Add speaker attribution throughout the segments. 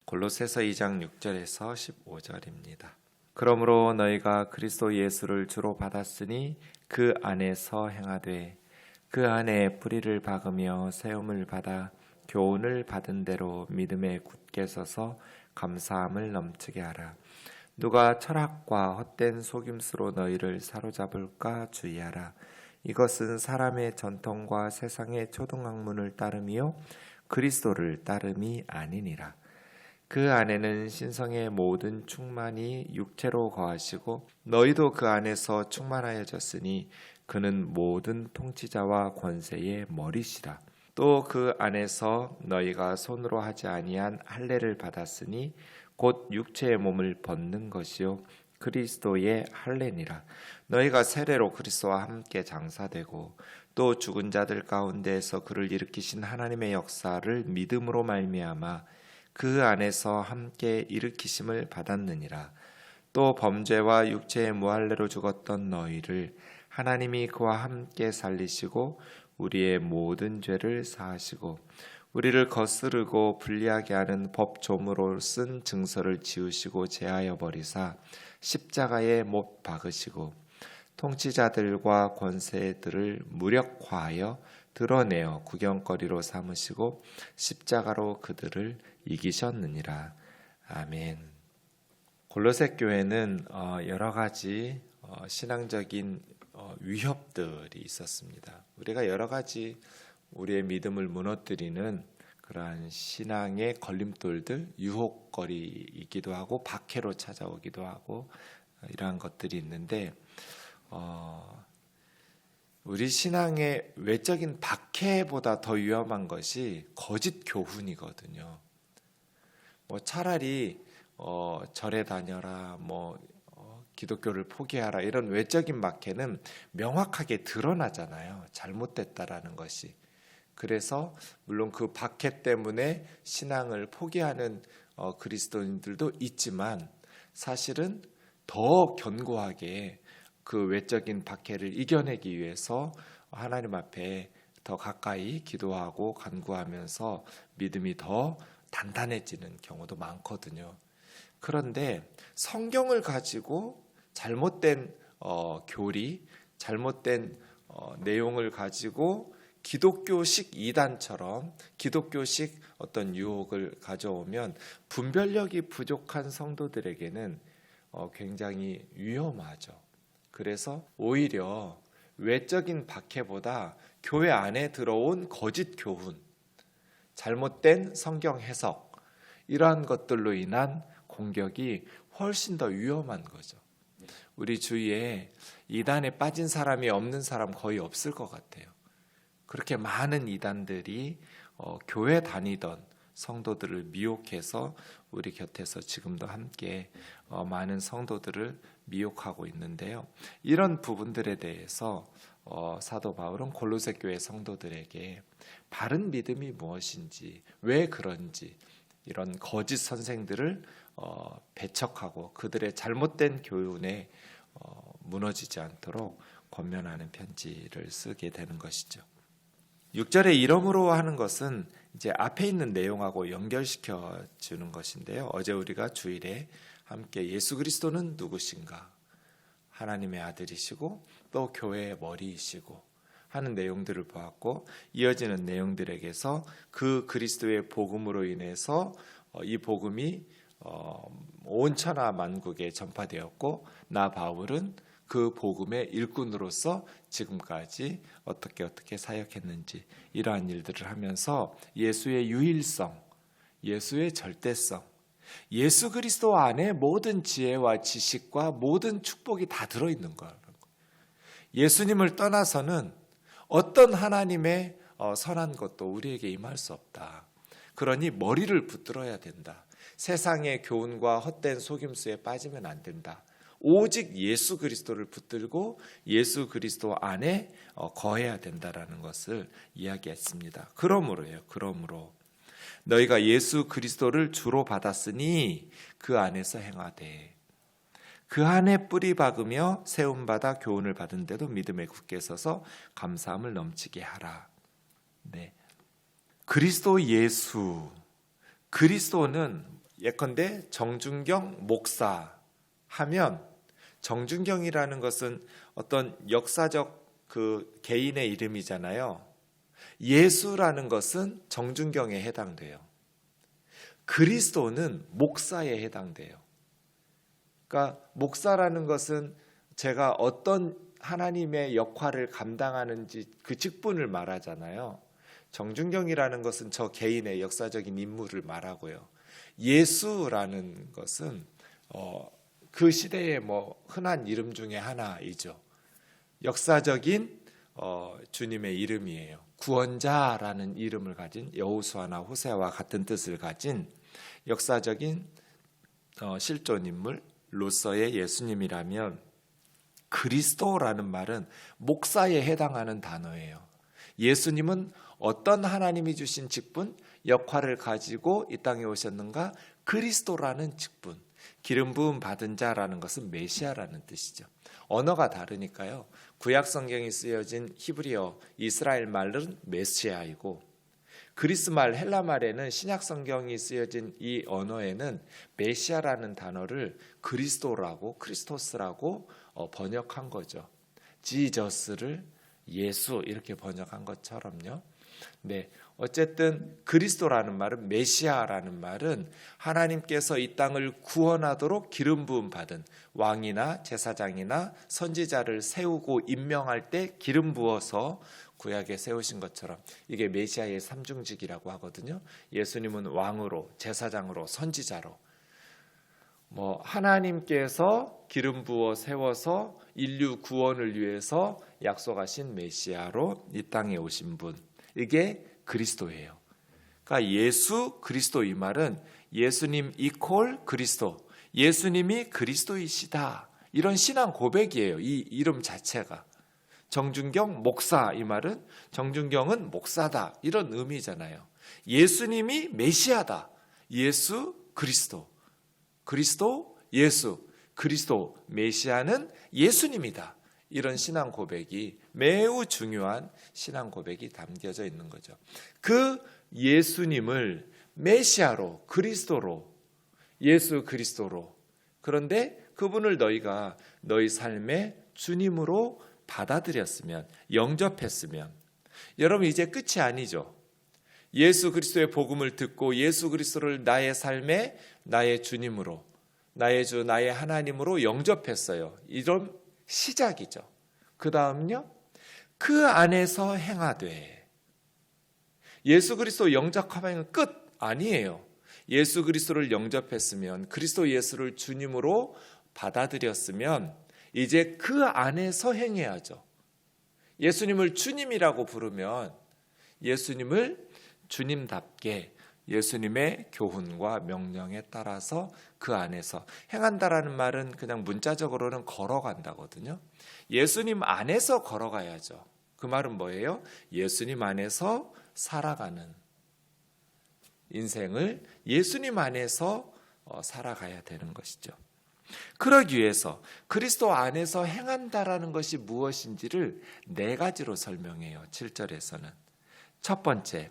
Speaker 1: 골로새서 2장 6절에서 15절입니다. 그러므로 너희가 그리스도 예수를 주로 받았으니 그 안에서 행하되 그 안에 뿌리를 박으며 세움을 받아 교훈을 받은 대로 믿음에 굳게 서서 감사함을 넘치게 하라. 누가 철학과 헛된 속임수로 너희를 사로잡을까 주의하라. 이것은 사람의 전통과 세상의 초등학문을 따름이요 그리스도를 따름이 아니니라. 그 안에는 신성의 모든 충만이 육체로 거하시고 너희도 그 안에서 충만하여졌으니 그는 모든 통치자와 권세의 머리시라. 또 그 안에서 너희가 손으로 하지 아니한 할례를 받았으니 곧 육체의 몸을 벗는 것이요 그리스도의 할례니라. 너희가 세례로 그리스도와 함께 장사되고 또 죽은 자들 가운데에서 그를 일으키신 하나님의 역사를 믿음으로 말미암아 그 안에서 함께 일으키심을 받았느니라. 또 범죄와 육체의 무할례로 죽었던 너희를 하나님이 그와 함께 살리시고 우리의 모든 죄를 사하시고 우리를 거스르고 불리하게 하는 법조무로 쓴 증서를 지우시고 제하여 버리사 십자가에 못 박으시고 통치자들과 권세들을 무력화하여 드러내어 구경거리로 삼으시고 십자가로 그들을 이기셨느니라. 아멘. 골로새 교회는 여러 가지 신앙적인 위협들이 있었습니다. 우리가 여러 가지 우리의 믿음을 무너뜨리는 그러한 신앙의 걸림돌들, 유혹거리이기도 하고 박해로 찾아오기도 하고 이러한 것들이 있는데 우리 신앙의 외적인 박해보다 더 위험한 것이 거짓 교훈이거든요. 차라리 절에 다녀라, 기독교를 포기하라 이런 외적인 박해는 명확하게 드러나잖아요. 잘못됐다라는 것이. 그래서 물론 그 박해 때문에 신앙을 포기하는 그리스도인들도 있지만 사실은 더 견고하게 그 외적인 박해를 이겨내기 위해서 하나님 앞에 더 가까이 기도하고 간구하면서 믿음이 더 단단해지는 경우도 많거든요. 그런데 성경을 가지고 잘못된 교리, 잘못된 내용을 가지고 기독교식 이단처럼 기독교식 어떤 유혹을 가져오면 분별력이 부족한 성도들에게는 굉장히 위험하죠. 그래서 오히려 외적인 박해보다 교회 안에 들어온 거짓 교훈, 잘못된 성경 해석 이러한 것들로 인한 공격이 훨씬 더 위험한 거죠. 우리 주위에 이단에 빠진 사람이 없는 사람 거의 없을 것 같아요. 그렇게 많은 이단들이 교회 다니던 성도들을 미혹해서 우리 곁에서 지금도 함께 많은 성도들을 미혹하고 있는데요. 이런 부분들에 대해서 사도 바울은 골로새 교회 성도들에게 바른 믿음이 무엇인지, 왜 그런지 이런 거짓 선생들을 배척하고 그들의 잘못된 교훈에 무너지지 않도록 권면하는 편지를 쓰게 되는 것이죠. 6절에 이러므로 하는 것은 이제 앞에 있는 내용하고 연결시켜 주는 것인데요. 어제 우리가 주일에 함께 예수 그리스도는 누구신가? 하나님의 아들이시고 또 교회의 머리이시고 하는 내용들을 보았고 이어지는 내용들에게서 그 그리스도의 복음으로 인해서 이 복음이 온 천하 만국에 전파되었고 나 바울은 그 복음의 일꾼으로서 지금까지 어떻게 사역했는지 이러한 일들을 하면서 예수의 유일성, 예수의 절대성, 예수 그리스도 안에 모든 지혜와 지식과 모든 축복이 다 들어있는 거예요. 예수님을 떠나서는 어떤 하나님의 선한 것도 우리에게 임할 수 없다. 그러니 머리를 붙들어야 된다. 세상의 교훈과 헛된 속임수에 빠지면 안 된다. 오직 예수 그리스도를 붙들고 예수 그리스도 안에 거해야 된다라는 것을 이야기했습니다. 그러므로 너희가 예수 그리스도를 주로 받았으니 그 안에서 행하되 그 안에 뿌리 박으며 세움받아 교훈을 받은 데도 믿음에 굳게 서서 감사함을 넘치게 하라. 네. 그리스도 예수, 그리스도는 예컨대 정준경 목사 하면 정준경이라는 것은 어떤 역사적 그 개인의 이름이잖아요. 예수라는 것은 정준경에 해당돼요. 그리스도는 목사에 해당돼요. 그러니까 목사라는 것은 제가 어떤 하나님의 역할을 감당하는지 그 직분을 말하잖아요. 정준경이라는 것은 저 개인의 역사적인 인물을 말하고요. 예수라는 것은 그 시대의 뭐 흔한 이름 중에 하나이죠. 역사적인 주님의 이름이에요. 구원자라는 이름을 가진 여호수아나 호세아와 같은 뜻을 가진 역사적인 실존 인물로서의 예수님이라면, 그리스도라는 말은 목사에 해당하는 단어예요. 예수님은 어떤 하나님이 주신 직분, 역할을 가지고 이 땅에 오셨는가? 그리스도라는 직분, 기름 부음 받은 자라는 것은 메시아라는 뜻이죠. 언어가 다르니까요. 구약 성경이 쓰여진 히브리어, 이스라엘 말은 메시아이고, 그리스 말, 헬라 말에는 신약 성경이 쓰여진 이 언어에는 메시아라는 단어를 그리스도라고, 크리스토스라고 번역한 거죠. 지저스를 예수 이렇게 번역한 것처럼요. 네, 어쨌든 그리스도라는 말은, 메시아라는 말은 하나님께서 이 땅을 구원하도록 기름 부음 받은 왕이나 제사장이나 선지자를 세우고 임명할 때 기름 부어서 구약에 세우신 것처럼, 이게 메시아의 삼중직이라고 하거든요. 예수님은 왕으로, 제사장으로, 선지자로, 하나님께서 기름 부어 세워서 인류 구원을 위해서 약속하신 메시아로 이 땅에 오신 분, 이게 그리스도예요. 그러니까 예수 그리스도, 이 말은 예수님 이퀄 그리스도, 예수님이 그리스도이시다, 이런 신앙 고백이에요. 이 이름 자체가. 정준경 목사, 이 말은 정준경은 목사다, 이런 의미잖아요. 예수님이 메시아다, 예수 그리스도, 그리스도 예수, 그리스도 메시아는 예수님이다, 이런 신앙 고백이, 매우 중요한 신앙 고백이 담겨져 있는 거죠. 그 예수님을 메시아로, 그리스도로, 예수 그리스도로, 그런데 그분을 너희가 너희 삶의 주님으로 받아들였으면, 영접했으면, 여러분 이제 끝이 아니죠. 예수 그리스도의 복음을 듣고 예수 그리스도를 나의 삶에 나의 주님으로, 나의 주, 나의 하나님으로 영접했어요. 이런 시작이죠. 그 다음요, 그 안에서 행하되. 예수 그리스도 영접하면 끝 아니에요. 예수 그리스도를 영접했으면, 그리스도 예수를 주님으로 받아들였으면 이제 그 안에서 행해야죠. 예수님을 주님이라고 부르면 예수님을 주님답게 예수님의 교훈과 명령에 따라서 그 안에서 행한다라는 말은 그냥 문자적으로는 걸어간다거든요. 예수님 안에서 걸어가야죠. 그 말은 뭐예요? 예수님 안에서 살아가는 인생을 예수님 안에서 살아가야 되는 것이죠. 그러기 위해서 그리스도 안에서 행한다라는 것이 무엇인지를 4가지로 설명해요. 7절에서는. 첫 번째,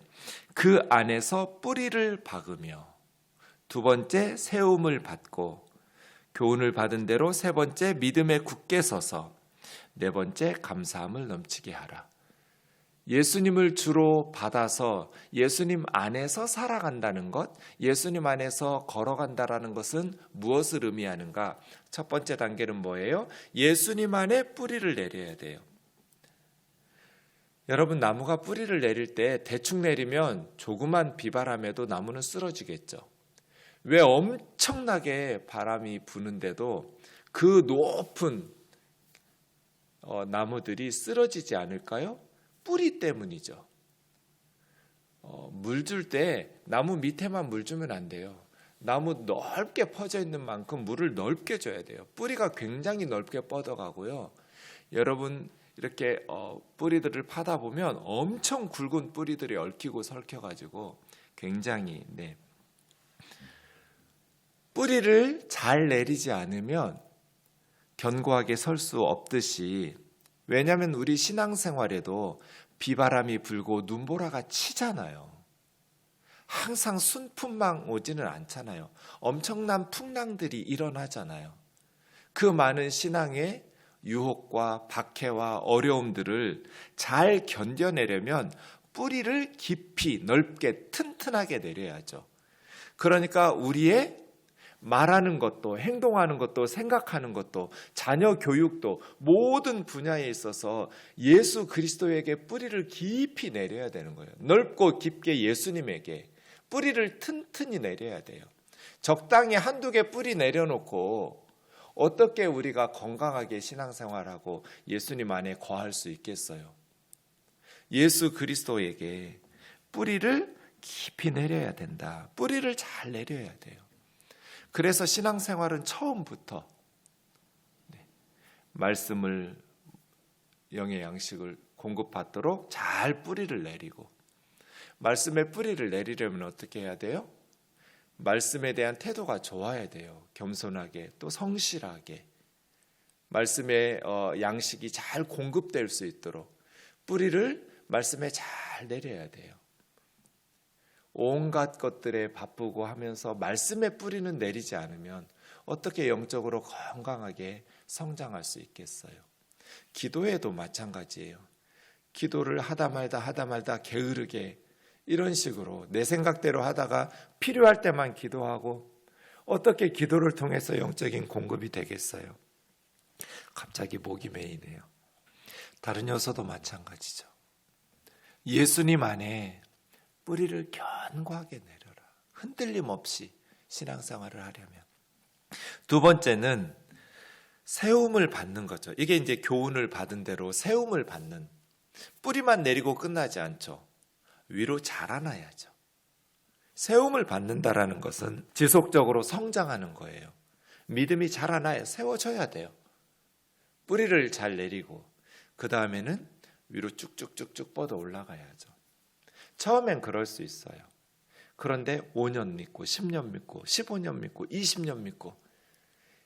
Speaker 1: 그 안에서 뿌리를 박으며, 두 번째, 세움을 받고, 교훈을 받은 대로 세 번째, 믿음에 굳게 서서, 네 번째, 감사함을 넘치게 하라. 예수님을 주로 받아서 예수님 안에서 살아간다는 것, 예수님 안에서 걸어간다라는 것은 무엇을 의미하는가? 첫 번째 단계는 뭐예요? 예수님 안에 뿌리를 내려야 돼요. 여러분, 나무가 뿌리를 내릴 때 대충 내리면 조그만 비바람에도 나무는 쓰러지겠죠. 왜 엄청나게 바람이 부는데도 그 높은 나무들이 쓰러지지 않을까요? 뿌리 때문이죠. 물 줄 때 나무 밑에만 물 주면 안 돼요. 나무 넓게 퍼져 있는 만큼 물을 넓게 줘야 돼요. 뿌리가 굉장히 넓게 뻗어가고요. 여러분 이렇게 뿌리들을 파다 보면 엄청 굵은 뿌리들이 얽히고 설켜가지고 굉장히 뿌리를 잘 내리지 않으면 견고하게 설 수 없듯이, 왜냐하면 우리 신앙생활에도 비바람이 불고 눈보라가 치잖아요. 항상 순풍만 오지는 않잖아요. 엄청난 풍랑들이 일어나잖아요. 그 많은 신앙의 유혹과 박해와 어려움들을 잘 견뎌내려면 뿌리를 깊이 넓게 튼튼하게 내려야죠. 그러니까 우리의 말하는 것도 행동하는 것도 생각하는 것도 자녀 교육도 모든 분야에 있어서 예수 그리스도에게 뿌리를 깊이 내려야 되는 거예요. 넓고 깊게 예수님에게 뿌리를 튼튼히 내려야 돼요. 적당히 한두 개 뿌리 내려놓고 어떻게 우리가 건강하게 신앙생활하고 예수님 안에 거할 수 있겠어요? 예수 그리스도에게 뿌리를 깊이 내려야 된다. 뿌리를 잘 내려야 돼요. 그래서 신앙생활은 처음부터 말씀을, 영의 양식을 공급받도록 잘 뿌리를 내리고, 말씀의 뿌리를 내리려면 어떻게 해야 돼요? 말씀에 대한 태도가 좋아야 돼요. 겸손하게, 또 성실하게 말씀의 양식이 잘 공급될 수 있도록 뿌리를 말씀에 잘 내려야 돼요. 온갖 것들에 바쁘고 하면서 말씀의 뿌리는 내리지 않으면 어떻게 영적으로 건강하게 성장할 수 있겠어요? 기도에도 마찬가지예요. 기도를 하다 말다 게으르게 이런 식으로 내 생각대로 하다가 필요할 때만 기도하고 어떻게 기도를 통해서 영적인 공급이 되겠어요? 갑자기 목이 메이네요. 다른 요소도 마찬가지죠. 예수님 안에 뿌리를 견고하게 내려라. 흔들림 없이 신앙생활을 하려면. 두 번째는 세움을 받는 거죠. 이게 이제 교훈을 받은 대로 세움을 받는, 뿌리만 내리고 끝나지 않죠. 위로 자라나야죠. 세움을 받는다라는 것은 지속적으로 성장하는 거예요. 믿음이 자라나야 세워져야 돼요. 뿌리를 잘 내리고 그 다음에는 위로 쭉쭉쭉쭉 뻗어 올라가야죠. 처음엔 그럴 수 있어요. 그런데 5년 믿고 10년 믿고 15년 믿고 20년 믿고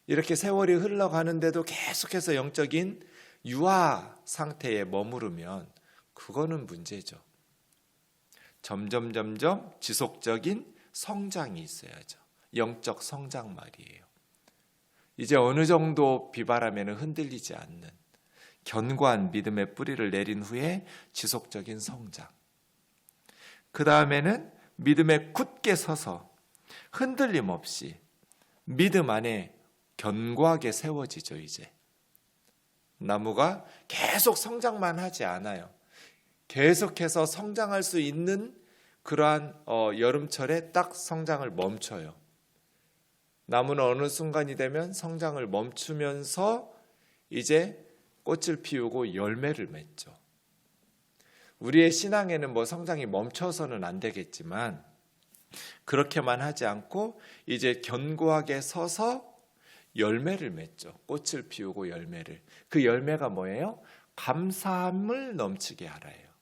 Speaker 1: 이렇게 세월이 흘러가는데도 계속해서 영적인 유아 상태에 머무르면 그거는 문제죠. 점점 지속적인 성장이 있어야죠. 영적 성장 말이에요. 이제 어느 정도 비바람에는 흔들리지 않는 견고한 믿음의 뿌리를 내린 후에 지속적인 성장. 그 다음에는 믿음에 굳게 서서 흔들림 없이 믿음 안에 견고하게 세워지죠. 이제 나무가 계속 성장만 하지 않아요. 계속해서 성장할 수 있는 그러한 여름철에 딱 성장을 멈춰요. 나무는 어느 순간이 되면 성장을 멈추면서 이제 꽃을 피우고 열매를 맺죠. 우리의 신앙에는 뭐 성장이 멈춰서는 안 되겠지만 그렇게만 하지 않고 이제 견고하게 서서 열매를 맺죠. 꽃을 피우고 열매를. 그 열매가 뭐예요? 감사함을 넘치게 하라예요.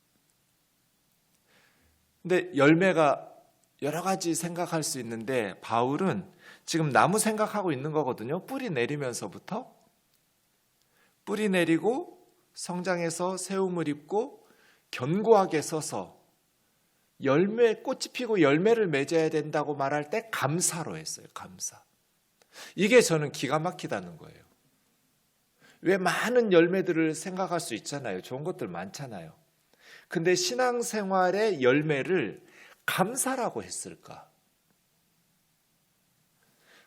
Speaker 1: 근데 열매가 여러 가지 생각할 수 있는데 바울은 지금 나무 생각하고 있는 거거든요. 뿌리 내리면서부터. 뿌리 내리고 성장해서 세움을 입고 견고하게 서서 꽃이 피고 열매를 맺어야 된다고 말할 때 감사로 했어요. 감사. 이게 저는 기가 막히다는 거예요. 왜 많은 열매들을 생각할 수 있잖아요. 좋은 것들 많잖아요. 근데 신앙생활의 열매를 감사라고 했을까?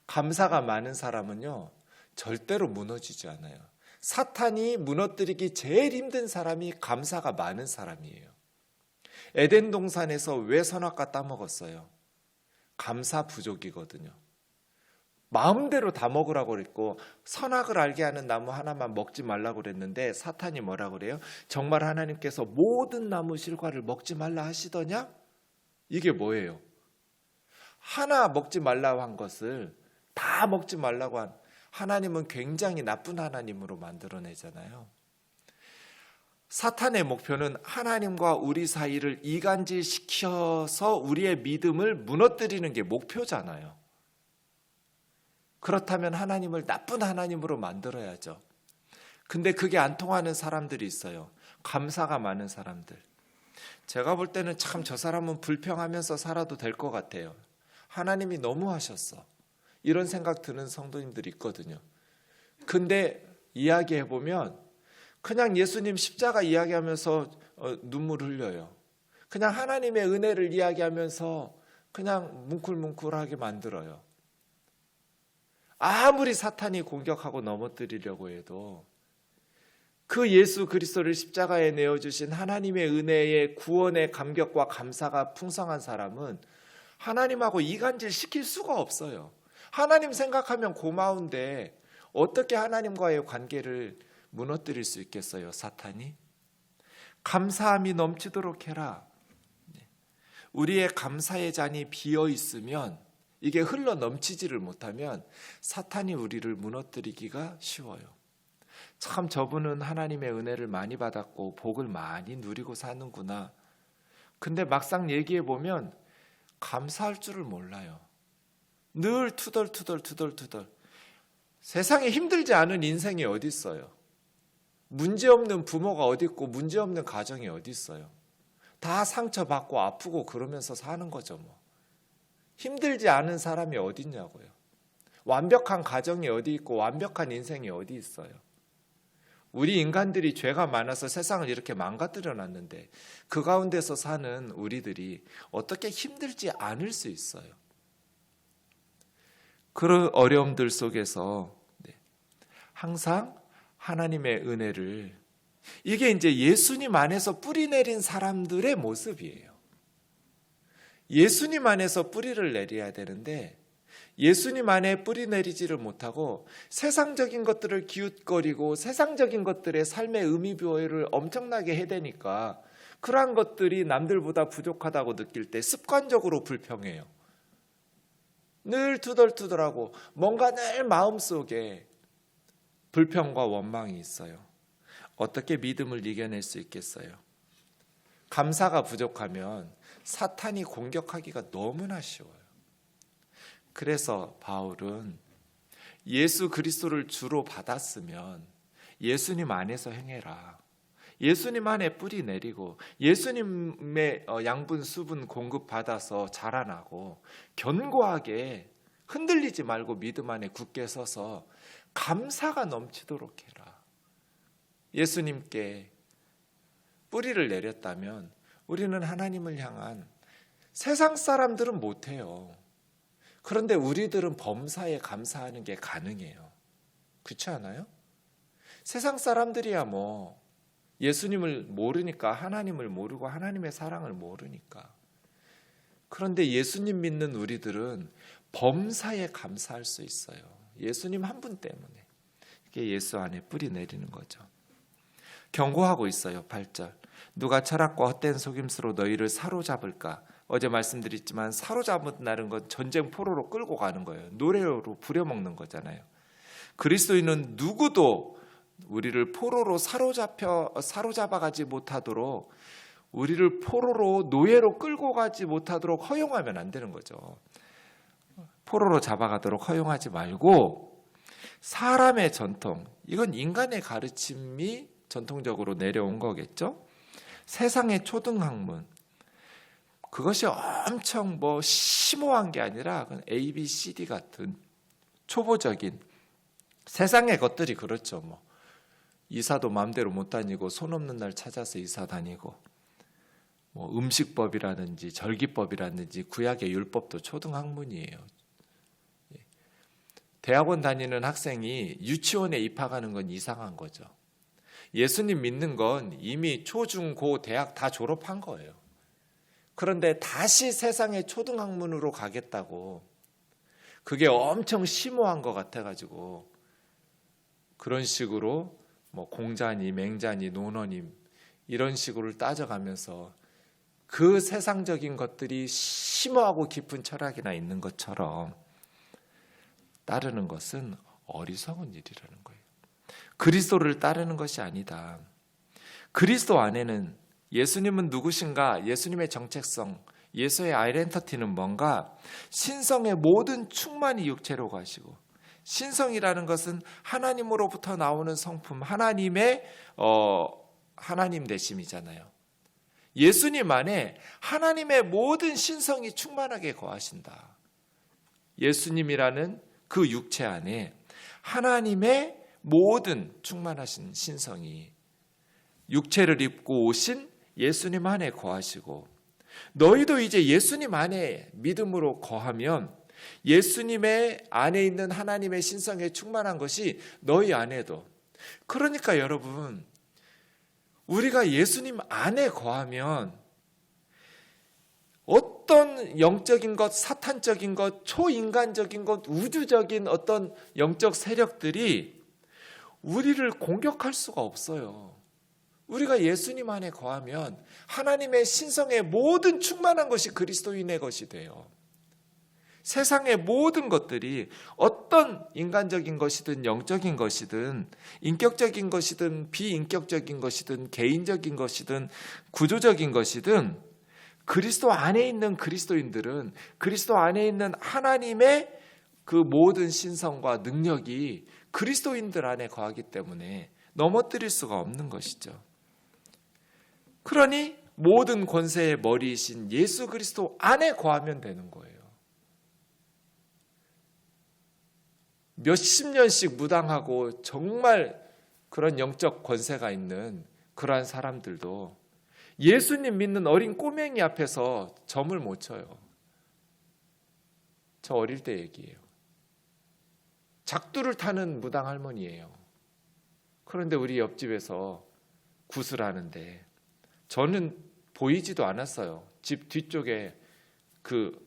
Speaker 1: 감사가 많은 사람은요, 절대로 무너지지 않아요. 사탄이 무너뜨리기 제일 힘든 사람이 감사가 많은 사람이에요. 에덴 동산에서 왜 선악과 따먹었어요? 감사 부족이거든요. 마음대로 다 먹으라고 그랬고 선악을 알게 하는 나무 하나만 먹지 말라고 그랬는데 사탄이 뭐라고 그래요? 정말 하나님께서 모든 나무 실과를 먹지 말라 하시더냐? 이게 뭐예요? 하나 먹지 말라고 한 것을 다 먹지 말라고 한 하나님은 굉장히 나쁜 하나님으로 만들어내잖아요. 사탄의 목표는 하나님과 우리 사이를 이간질시켜서 우리의 믿음을 무너뜨리는 게 목표잖아요. 그렇다면 하나님을 나쁜 하나님으로 만들어야죠. 근데 그게 안 통하는 사람들이 있어요. 감사가 많은 사람들. 제가 볼 때는 참 저 사람은 불평하면서 살아도 될 것 같아요. 하나님이 너무 하셨어. 이런 생각 드는 성도님들이 있거든요. 근데 이야기해보면 그냥 예수님 십자가 이야기하면서 눈물 흘려요. 그냥 하나님의 은혜를 이야기하면서 그냥 뭉클뭉클하게 만들어요. 아무리 사탄이 공격하고 넘어뜨리려고 해도 그 예수 그리스도를 십자가에 내어주신 하나님의 은혜의 구원의 감격과 감사가 풍성한 사람은 하나님하고 이간질 시킬 수가 없어요. 하나님 생각하면 고마운데 어떻게 하나님과의 관계를 무너뜨릴 수 있겠어요, 사탄이? 감사함이 넘치도록 해라. 우리의 감사의 잔이 비어 있으면, 이게 흘러 넘치지를 못하면 사탄이 우리를 무너뜨리기가 쉬워요. 참 저분은 하나님의 은혜를 많이 받았고 복을 많이 누리고 사는구나. 근데 막상 얘기해 보면 감사할 줄을 몰라요. 늘 투덜투덜. 세상에 힘들지 않은 인생이 어디 있어요? 문제없는 부모가 어디 있고 문제없는 가정이 어디 있어요? 다 상처받고 아프고 그러면서 사는 거죠. 뭐. 힘들지 않은 사람이 어디 있냐고요. 완벽한 가정이 어디 있고 완벽한 인생이 어디 있어요. 우리 인간들이 죄가 많아서 세상을 이렇게 망가뜨려 놨는데 그 가운데서 사는 우리들이 어떻게 힘들지 않을 수 있어요. 그런 어려움들 속에서 항상 하나님의 은혜를, 이게 이제 예수님 안에서 뿌리 내린 사람들의 모습이에요. 예수님 안에서 뿌리를 내려야 되는데 예수님 안에 뿌리 내리지를 못하고 세상적인 것들을 기웃거리고 세상적인 것들의 삶의 의미 부여를 엄청나게 해대니까 그러한 것들이 남들보다 부족하다고 느낄 때 습관적으로 불평해요. 늘 투덜투덜하고 뭔가 늘 마음속에 불평과 원망이 있어요. 어떻게 믿음을 이겨낼 수 있겠어요? 감사가 부족하면 사탄이 공격하기가 너무나 쉬워요. 그래서 바울은 예수 그리스도를 주로 받았으면 예수님 안에서 행해라. 예수님 안에 뿌리 내리고 예수님의 양분 수분 공급받아서 자라나고 견고하게 흔들리지 말고 믿음 안에 굳게 서서 감사가 넘치도록 해라. 예수님께 뿌리를 내렸다면 우리는 하나님을 향한, 세상 사람들은 못해요. 그런데 우리들은 범사에 감사하는 게 가능해요. 그렇지 않아요? 세상 사람들이야 뭐 예수님을 모르니까, 하나님을 모르고 하나님의 사랑을 모르니까. 그런데 예수님 믿는 우리들은 범사에 감사할 수 있어요. 예수님 한 분 때문에. 이게 예수 안에 뿌리 내리는 거죠. 경고하고 있어요. 8절. 누가 철학과 헛된 속임수로 너희를 사로잡을까? 어제 말씀드렸지만 사로잡는다는 건 전쟁 포로로 끌고 가는 거예요. 노래로 부려먹는 거잖아요. 그리스도인은 누구도 우리를 포로로 사로잡아가지 못하도록, 우리를 포로로 노예로 끌고 가지 못하도록 허용하면 안 되는 거죠. 포로로 잡아가도록 허용하지 말고 사람의 전통, 이건 인간의 가르침이 전통적으로 내려온 거겠죠. 세상의 초등학문, 그것이 엄청 뭐 심오한 게 아니라 A, B, C, D 같은 초보적인 세상의 것들이 그렇죠. 뭐 이사도 마음대로 못 다니고 손 없는 날 찾아서 이사 다니고, 뭐 음식법이라든지 절기법이라든지 구약의 율법도 초등학문이에요. 대학원 다니는 학생이 유치원에 입학하는 건 이상한 거죠. 예수님 믿는 건 이미 초, 중, 고, 대학 다 졸업한 거예요. 그런데 다시 세상의 초등학문으로 가겠다고, 그게 엄청 심오한 것 같아가지고 그런 식으로 뭐 공자니 맹자니 논어니 이런 식으로 따져가면서 그 세상적인 것들이 심오하고 깊은 철학이나 있는 것처럼 따르는 것은 어리석은 일이라는 거예요. 그리스도를 따르는 것이 아니다. 그리스도 안에는 예수님은 누구신가? 예수님의 정체성, 예수의 아이덴티티는 뭔가? 신성의 모든 충만이 육체로 가시고, 신성이라는 것은 하나님으로부터 나오는 성품, 하나님의 하나님 되심이잖아요. 예수님 안에 하나님의 모든 신성이 충만하게 거하신다. 예수님이라는 그 육체 안에 하나님의 모든 충만하신 신성이 육체를 입고 오신 예수님 안에 거하시고, 너희도 이제 예수님 안에 믿음으로 거하면 예수님의 안에 있는 하나님의 신성에 충만한 것이 너희 안에도. 그러니까 여러분, 우리가 예수님 안에 거하면 어떤 영적인 것, 사탄적인 것, 초인간적인 것, 우주적인 어떤 영적 세력들이 우리를 공격할 수가 없어요. 우리가 예수님 안에 거하면 하나님의 신성의 모든 충만한 것이 그리스도인의 것이 돼요. 세상의 모든 것들이 어떤 인간적인 것이든 영적인 것이든 인격적인 것이든 비인격적인 것이든 개인적인 것이든 구조적인 것이든 그리스도 안에 있는 그리스도인들은 그리스도 안에 있는 하나님의 그 모든 신성과 능력이 그리스도인들 안에 거하기 때문에 넘어뜨릴 수가 없는 것이죠. 그러니 모든 권세의 머리이신 예수 그리스도 안에 거하면 되는 거예요. 몇십 년씩 무당하고 정말 그런 영적 권세가 있는 그러한 사람들도 예수님 믿는 어린 꼬맹이 앞에서 점을 못 쳐요. 저 어릴 때 얘기예요. 작두를 타는 무당 할머니예요. 그런데 우리 옆집에서 구슬하는데 저는 보이지도 않았어요. 집 뒤쪽에 그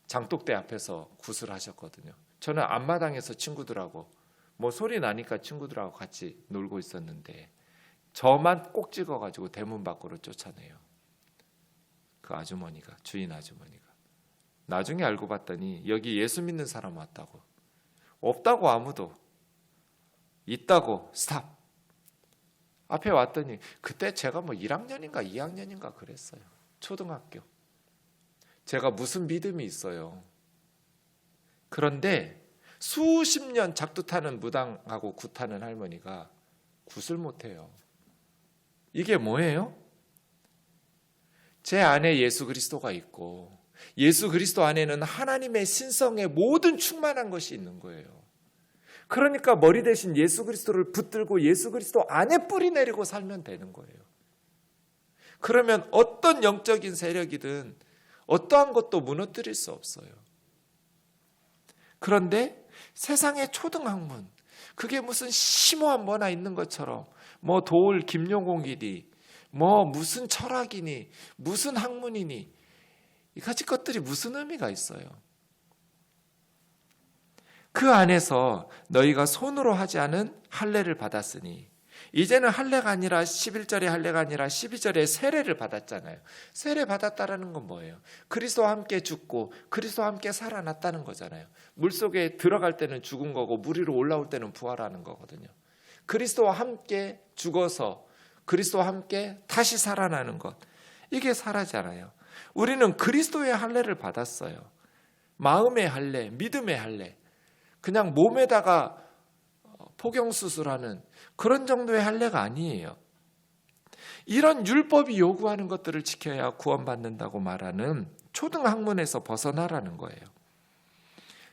Speaker 1: 장독대 앞에서 구슬하셨거든요. 저는 앞마당에서 친구들하고 뭐 소리 나니까 친구들하고 같이 놀고 있었는데 저만 꼭 찍어가지고 대문 밖으로 쫓아내요. 그 아주머니가, 주인 아주머니가. 나중에 알고 봤더니 여기 예수 믿는 사람 왔다고. 없다고 아무도. 있다고 스탑. 앞에 왔더니 그때 제가 뭐 1학년인가 2학년인가 그랬어요. 초등학교. 제가 무슨 믿음이 있어요. 그런데 수십 년 작두 타는 무당하고 굿하는 할머니가 굿을 못해요. 이게 뭐예요? 제 안에 예수 그리스도가 있고 예수 그리스도 안에는 하나님의 신성의 모든 충만한 것이 있는 거예요. 그러니까 머리 대신 예수 그리스도를 붙들고 예수 그리스도 안에 뿌리 내리고 살면 되는 거예요. 그러면 어떤 영적인 세력이든 어떠한 것도 무너뜨릴 수 없어요. 그런데 세상의 초등학문, 그게 무슨 심오한 뭐나 있는 것처럼 뭐 도울 김용공이니 뭐 무슨 철학이니 무슨 학문이니 이 가지 것들이 무슨 의미가 있어요. 그 안에서 너희가 손으로 하지 않은 할례를 받았으니, 이제는 할례가 아니라 11절의 할례가 아니라 12절의 세례를 받았잖아요. 세례 받았다라는 건 뭐예요? 그리스도와 함께 죽고 그리스도와 함께 살아났다는 거잖아요. 물속에 들어갈 때는 죽은 거고 물 위로 올라올 때는 부활하는 거거든요. 그리스도와 함께 죽어서 그리스도와 함께 다시 살아나는 것, 이게 살아잖아요. 우리는 그리스도의 할례를 받았어요. 마음의 할례, 믿음의 할례, 그냥 몸에다가 포경수술하는 그런 정도의 할례가 아니에요. 이런 율법이 요구하는 것들을 지켜야 구원받는다고 말하는 초등학문에서 벗어나라는 거예요.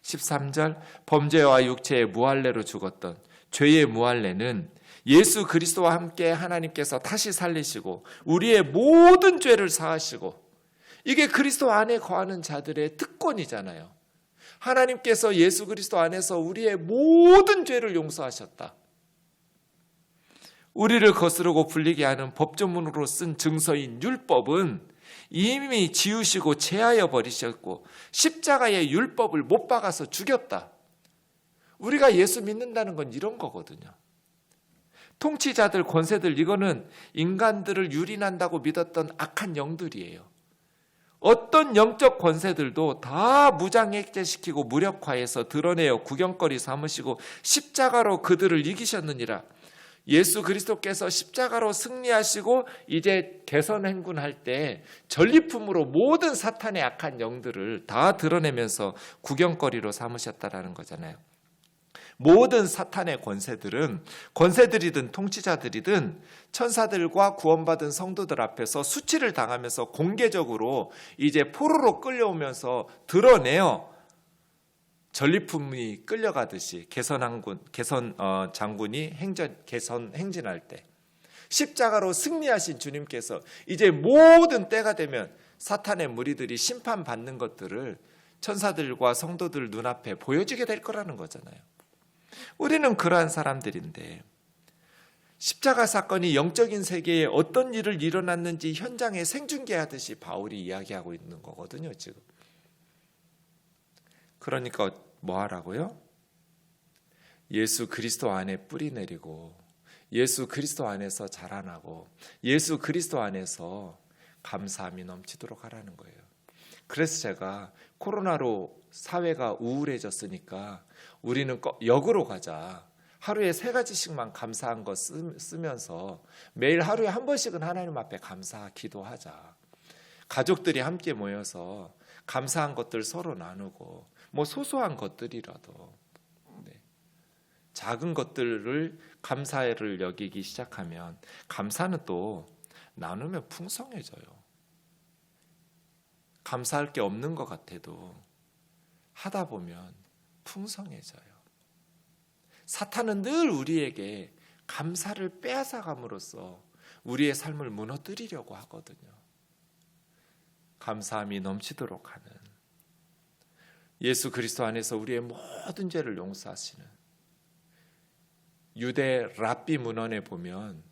Speaker 1: 13절, 범죄와 육체의 무할례로 죽었던 죄의 무할례는 예수 그리스도와 함께 하나님께서 다시 살리시고 우리의 모든 죄를 사하시고, 이게 그리스도 안에 거하는 자들의 특권이잖아요. 하나님께서 예수 그리스도 안에서 우리의 모든 죄를 용서하셨다. 우리를 거스르고 불리게 하는 법조문으로 쓴 증서인 율법은 이미 지우시고 제하여 버리셨고 십자가의 율법을 못 박아서 죽였다. 우리가 예수 믿는다는 건 이런 거거든요. 통치자들, 권세들, 이거는 인간들을 유린한다고 믿었던 악한 영들이에요. 어떤 영적 권세들도 다 무장해제시키고 무력화해서 드러내어 구경거리 삼으시고 십자가로 그들을 이기셨느니라. 예수 그리스도께서 십자가로 승리하시고 이제 개선 행군할 때 전리품으로 모든 사탄의 악한 영들을 다 드러내면서 구경거리로 삼으셨다라는 거잖아요. 모든 사탄의 권세들이든 통치자들이든 천사들과 구원받은 성도들 앞에서 수치를 당하면서 공개적으로 이제 포로로 끌려오면서 드러내어 전리품이 끌려가듯이 장군이 행진할 때 십자가로 승리하신 주님께서 이제 모든 때가 되면 사탄의 무리들이 심판받는 것들을 천사들과 성도들 눈앞에 보여주게 될 거라는 거잖아요. 우리는 그러한 사람들인데 십자가 사건이 영적인 세계에 어떤 일을 일어났는지 현장에 생중계하듯이 바울이 이야기하고 있는 거거든요, 지금. 그러니까 뭐 하라고요? 예수 그리스도 안에 뿌리 내리고 예수 그리스도 안에서 자라나고 예수 그리스도 안에서 감사함이 넘치도록 하라는 거예요. 그래서 제가 코로나로 사회가 우울해졌으니까 우리는 역으로 가자. 하루에 3가지씩만 감사한 거 쓰면서 매일 하루에 한 번씩은 하나님 앞에 감사 기도하자. 가족들이 함께 모여서 감사한 것들 서로 나누고 뭐 소소한 것들이라도 작은 것들을 감사를 여기기 시작하면 감사는 또 나누면 풍성해져요. 감사할 게 없는 것 같아도 하다 보면 풍성해져요. 사탄은 늘 우리에게 감사를 빼앗아감으로써 우리의 삶을 무너뜨리려고 하거든요. 감사함이 넘치도록 하는 예수 그리스도 안에서 우리의 모든 죄를 용서하시는 유대 랍비 문헌에 보면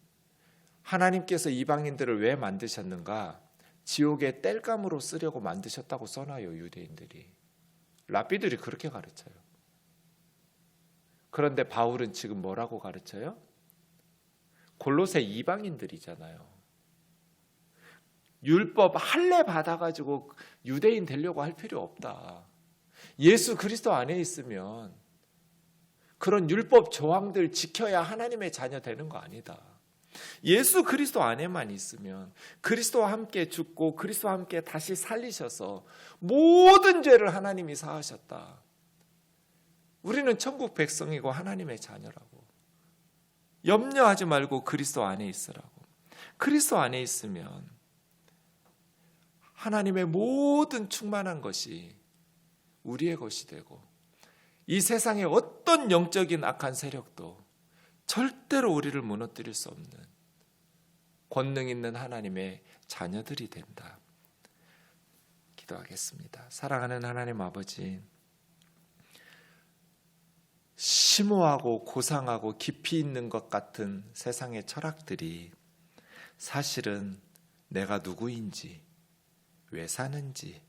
Speaker 1: 하나님께서 이방인들을 왜 만드셨는가? 지옥의 땔감으로 쓰려고 만드셨다고 써놔요, 유대인들이. 랍비들이 그렇게 가르쳐요. 그런데 바울은 지금 뭐라고 가르쳐요? 골로새 이방인들이잖아요. 율법 할례 받아가지고 유대인 되려고 할 필요 없다. 예수 그리스도 안에 있으면 그런 율법 조항들 지켜야 하나님의 자녀 되는 거 아니다. 예수 그리스도 안에만 있으면 그리스도와 함께 죽고 그리스도와 함께 다시 살리셔서 모든 죄를 하나님이 사하셨다. 우리는 천국 백성이고 하나님의 자녀라고. 염려하지 말고 그리스도 안에 있으라고. 그리스도 안에 있으면 하나님의 모든 충만한 것이 우리의 것이 되고 이 세상의 어떤 영적인 악한 세력도 절대로 우리를 무너뜨릴 수 없는 권능 있는 하나님의 자녀들이 된다. 기도하겠습니다. 사랑하는 하나님 아버지, 심오하고 고상하고 깊이 있는 것 같은 세상의 철학들이 사실은 내가 누구인지, 왜 사는지,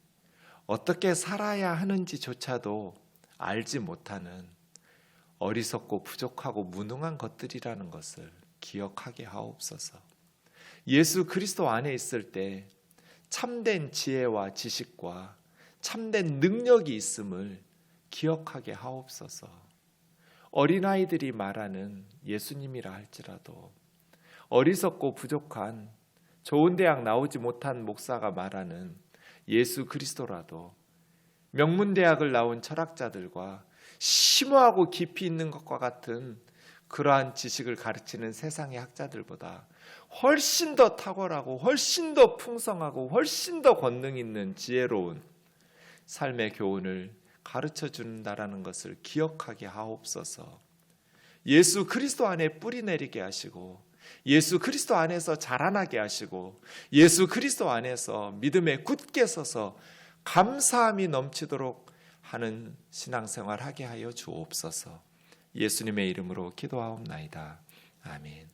Speaker 1: 어떻게 살아야 하는지조차도 알지 못하는 어리석고 부족하고 무능한 것들이라는 것을 기억하게 하옵소서. 예수 그리스도 안에 있을 때 참된 지혜와 지식과 참된 능력이 있음을 기억하게 하옵소서. 어린아이들이 말하는 예수님이라 할지라도 어리석고 부족한 좋은 대학 나오지 못한 목사가 말하는 예수 그리스도라도 명문대학을 나온 철학자들과 심오하고 깊이 있는 것과 같은 그러한 지식을 가르치는 세상의 학자들보다 훨씬 더 탁월하고 훨씬 더 풍성하고 훨씬 더 권능 있는 지혜로운 삶의 교훈을 가르쳐 준다라는 것을 기억하게 하옵소서. 예수 그리스도 안에 뿌리 내리게 하시고 예수 그리스도 안에서 자라나게 하시고 예수 그리스도 안에서 믿음에 굳게 서서 감사함이 넘치도록 하는 신앙생활 하게 하여 주옵소서. 예수님의 이름으로 기도하옵나이다. 아멘.